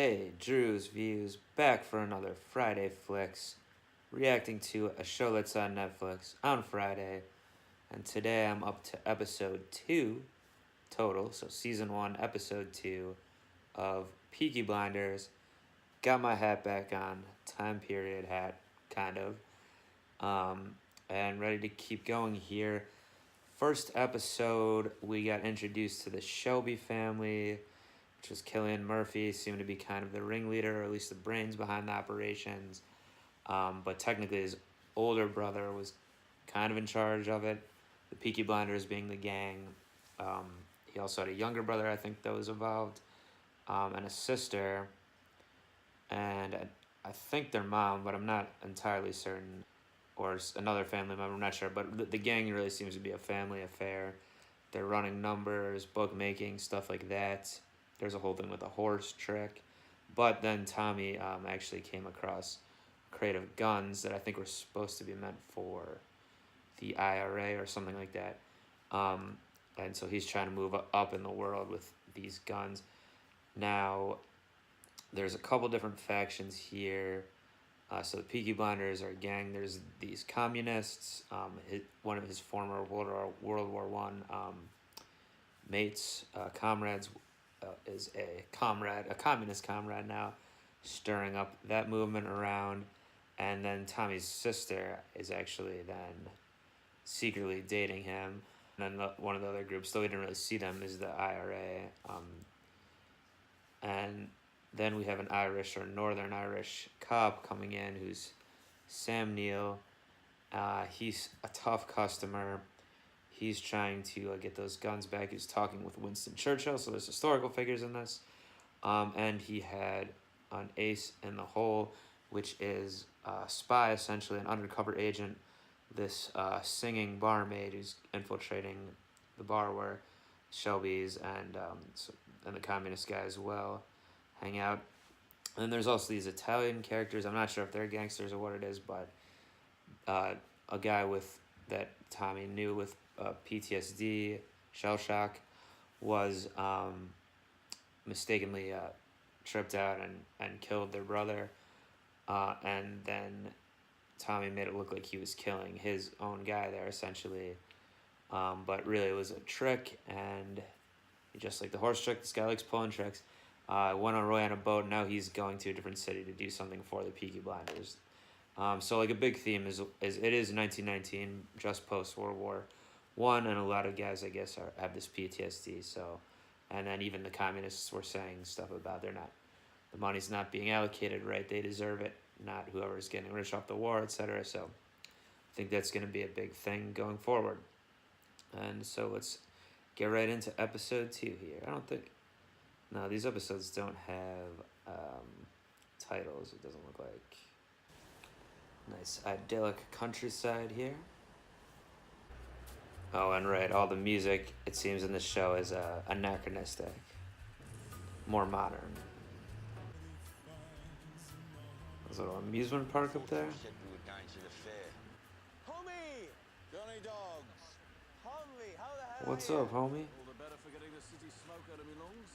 Hey, Drewz Viewz, back for another Friday Flicks, reacting to a show that's on Netflix on Friday, and today I'm up to episode 2 total, so season 1, episode 2 of Peaky Blinders. Got my hat back on, time period hat, kind of, and ready to keep going here. First episode, we got introduced to the Shelby family, which was Cillian Murphy, seemed to be kind of the ringleader, or at least the brains behind the operations. But technically his older brother was kind of in charge of it, the Peaky Blinders being the gang. He also had a younger brother, I think, that was involved, and a sister, and I think their mom, but I'm not entirely certain, or another family member, I'm not sure. But the gang really seems to be a family affair. They're running numbers, bookmaking, stuff like that. There's a whole thing with a horse trick. But then Tommy actually came across a crate of guns that I think were supposed to be meant for the IRA or something like that. And so he's trying to move up in the world with these guns. Now, there's a couple different factions here. So the Peaky Blinders are a gang. There's these communists. One of his former World War I mates, comrades, is a communist comrade now, stirring up that movement around. And then Tommy's sister is actually then secretly dating him. And then one of the other groups, though we didn't really see them, is the IRA. And then we have an Irish or Northern Irish cop coming in who's Sam Neill. He's a tough customer. He's trying to get those guns back. He's talking with Winston Churchill, so there's historical figures in this. And he had an ace in the hole, which is a spy, essentially, an undercover agent, this singing barmaid who's infiltrating the bar where Shelby's and the communist guy as well hang out. And then there's also these Italian characters. I'm not sure if they're gangsters or what it is, but a guy that Tommy knew with PTSD, shell shock, was mistakenly tripped out and killed their brother. And then Tommy made it look like he was killing his own guy there, essentially. But really it was a trick, and just like the horse trick, this guy likes pulling tricks. Went on Roy on a boat, and now he's going to a different city to do something for the Peaky Blinders. So like a big theme is it is 1919, just post World War I, and a lot of guys, I guess, have this PTSD. So, and then even the communists were saying stuff about the money's not being allocated right, they deserve it, not whoever's getting rich off the war, etc. So I think that's going to be a big thing going forward. And so let's get right into episode 2 here. No, these episodes don't have titles. It doesn't look like. Nice idyllic countryside here. Oh, and right, all the music, it seems, in the show is anachronistic, more modern. There's a little amusement park up there. Homie! Johnny Dogs! Homie, how the hell What's are you? up, homie? All the better for getting the city smoke out of me lungs.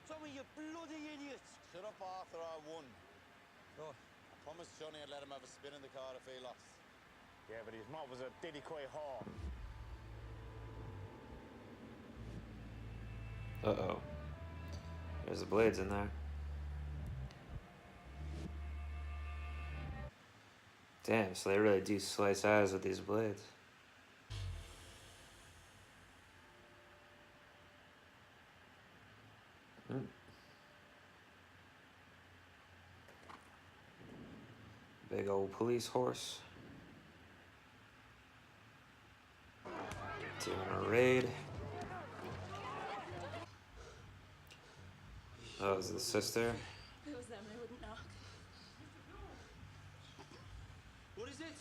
Tommy, you bloody idiot! Shut up, Arthur, I won. Oh. I promised Johnny I'd let him have a spin in the car if he lost. Yeah, but his mom was a diddy quay whore. Uh-oh. There's the blades in there. Damn, so they really do slice eyes with these blades. Big old police horse. Doing a raid. Oh, is the sister? It was them, they wouldn't knock. What is it?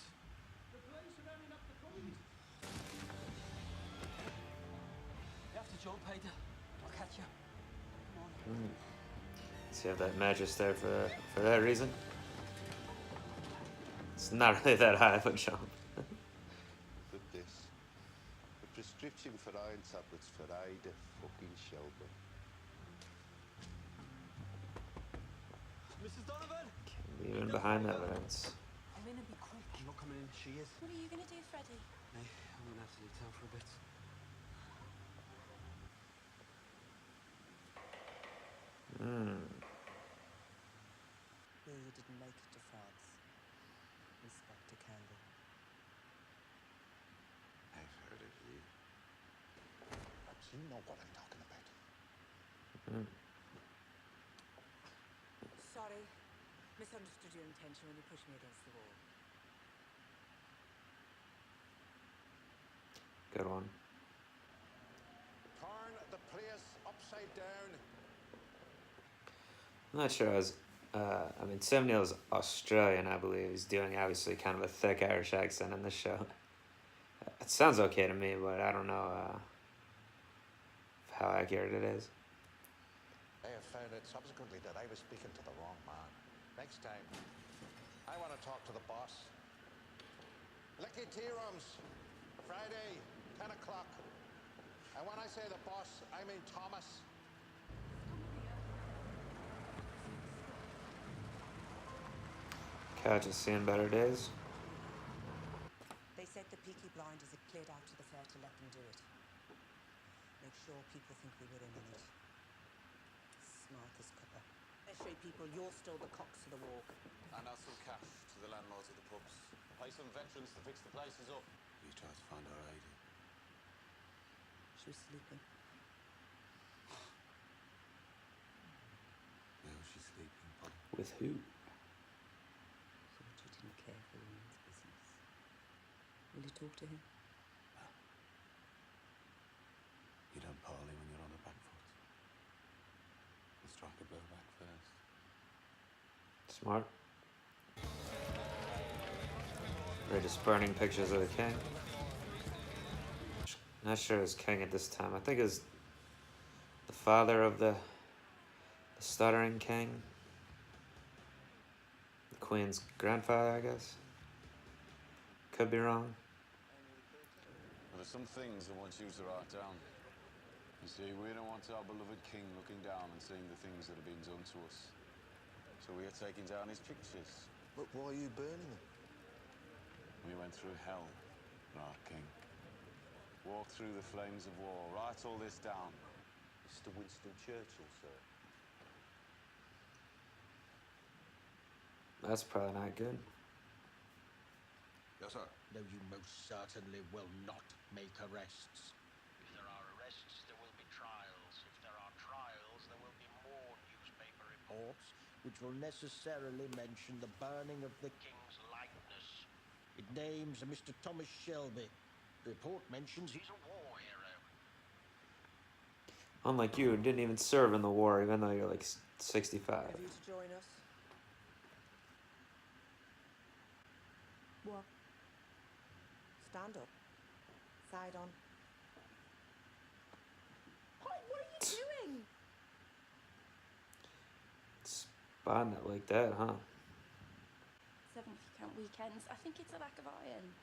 The police are rounding up the police. You have to jump, Peter. I'll catch you. Come on. So you have that mattress there for that reason? It's not really that high of a jump. Look at this. A prescription for iron tablets for Ida fucking Shelby. Even behind the evidence. I'm in and be quick. I'm not coming in. She is. What are you going to do, Freddie? Hey, I'm gonna have to leave town for a bit. Here you didn't make it to France, Inspector Campbell. I've heard of you. Do you know what I'm talking about? Sorry. Misunderstood your intention when you pushed me against the wall. Good one. Turn the place upside down. I'm not sure. I mean, Sam Neill's Australian, I believe. He's doing obviously kind of a thick Irish accent in this show. It sounds okay to me, but I don't know how accurate it is. I have found out subsequently that I was speaking to the wrong man. Next time, I want to talk to the boss. Licky tea rooms, Friday, 10 o'clock. And when I say the boss, I mean Thomas. Couch is seeing better days. They said the Peaky Blinders had cleared out to the fair to let them do it. Make sure people think we were in on it. Smart as copper. They show people you're still the cocks to the walk. And ask some cash to the landlords of the pubs. Pay some veterans to fix the places up. You tried to find our lady. She was sleeping. Where was she sleeping, Bob? With who? Thought you didn't care for women's business. Will you talk to him? You don't parley when you're on the back foot. We'll strike a blow back first. Smart. They're just burning pictures of the king. Not sure it was king at this time. I think it was the father of the stuttering king. The queen's grandfather, I guess. Could be wrong. Well, there's some things I want you to write down. You see, we don't want our beloved king looking down and seeing the things that have been done to us. So we are taking down his pictures. But why are you burning them? We went through hell for our king. Walked through the flames of war. Write all this down. Mr. Winston Churchill, sir. That's probably not good. Yes, sir. No, you most certainly will not make arrests. If there are arrests, there will be trials. If there are trials, there will be more newspaper reports. Which will necessarily mention the burning of the King's likeness. It names a Mr. Thomas Shelby. The report mentions He's a war hero. Unlike you, who didn't even serve in the war, even though you're like 65. Have you to join us? What? Stand up. Side on. What are you doing? Spotting it like that, huh? 7 if you count weekends. I think it's a lack of iron.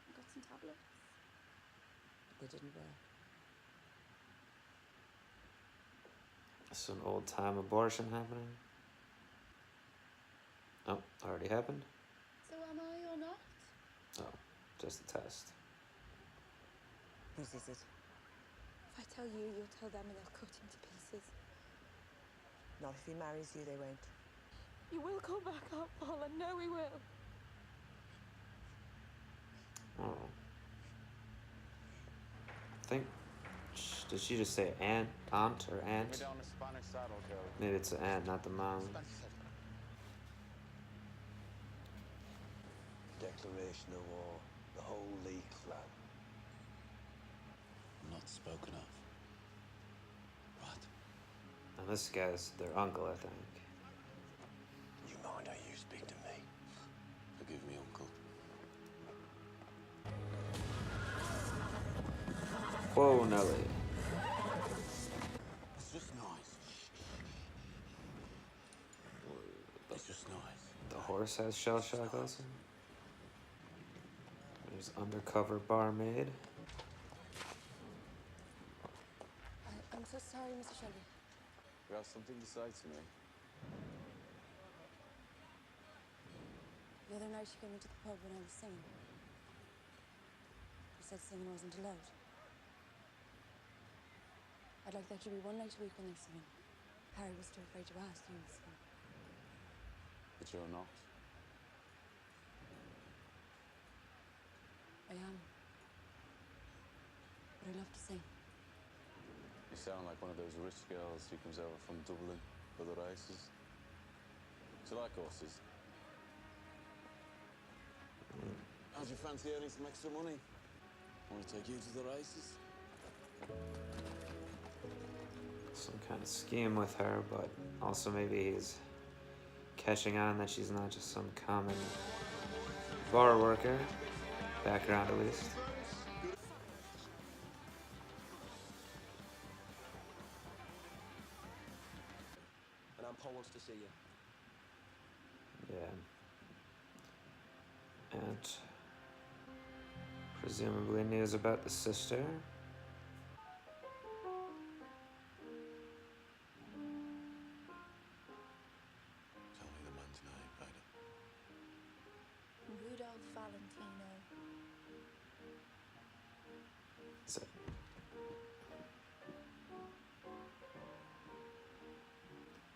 I've got some tablets. They didn't work. It's an old time abortion happening. Oh, already happened? So am I or not? Oh, just a test. Whose is it? If I tell you, you'll tell them and they'll cut him to pieces. Not if he marries you, they won't. You will come back up, Paul. I know he will. Oh. I think, did she just say aunt or Bring me aunt? down the Spanish saddle, girl. Maybe it's the aunt, not the mom. Declaration of war. The Holy Clan. Not spoken of. What? And this guy's their uncle, I think. You mind how you speak to me? Forgive me, Uncle. Whoa, Nelly. It's just noise. It's just noise. The horse has shell shock also. There's undercover barmaid. I'm so sorry, Mr. Shelby. You have something to say to me? The other night she came into the pub when I was singing. She said singing wasn't allowed. I'd like that to be one night a week when they're singing. Harry was too afraid to ask you, so... But you're not. I am. But I love to sing. You sound like one of those rich girls who comes over from Dublin for the races. Do you like horses? How'd you fancy earning some extra money? Want to take you to the races? Some kind of scheme with her, but also maybe he's catching on that she's not just some common bar worker. Background at least. And Paul wants to see you. Yeah. And presumably news about the sister. Tell me the man's name, Ada. Rudolph Valentino. So, I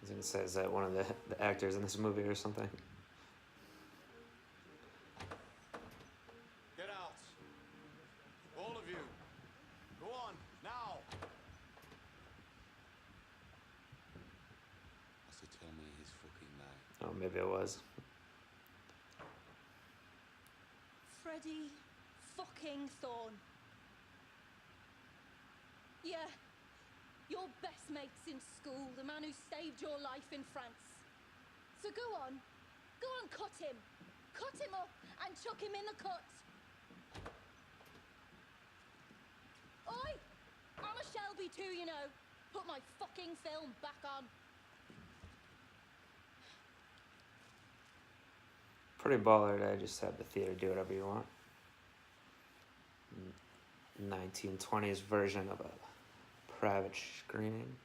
was gonna say, is that one of the actors in this movie or something? Get out. All of you. Go on, now. I said, tell me his fucking name. Oh, maybe it was. Freddie fucking Thorne. Yeah, your best mate since school, the man who saved your life in France. So go on, cut him. Cut him up and chuck him in the cut. Oi, I'm a Shelby too, you know. Put my fucking film back on. Pretty baller to just have the theater do whatever you want. 1920s version of a private screening.